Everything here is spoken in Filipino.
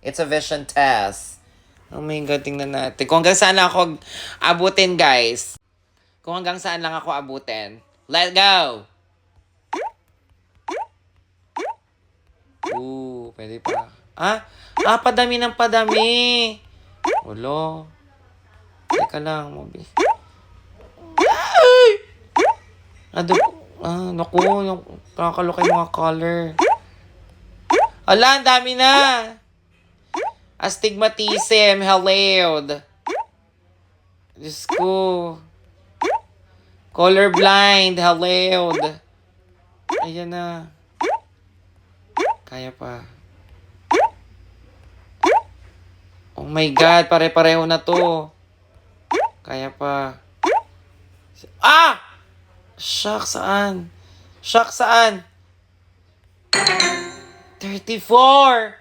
It's a vision test. Oh my God, tingnan natin. Kung hanggang saan lang ako abutin, guys. Kung hanggang saan lang ako abutin. Let's go! Pwede pa. Padami ng padami. Ulo. Teka lang, Mobi. Naku, yung kakalukay mga color. Ala, ang dami na. Astigmatism, hello. Diyos ko. Colorblind, hello. Ayan na. Kaya pa. Oh my God, pare-pareho na to. Kaya pa. Shock, saan? 34!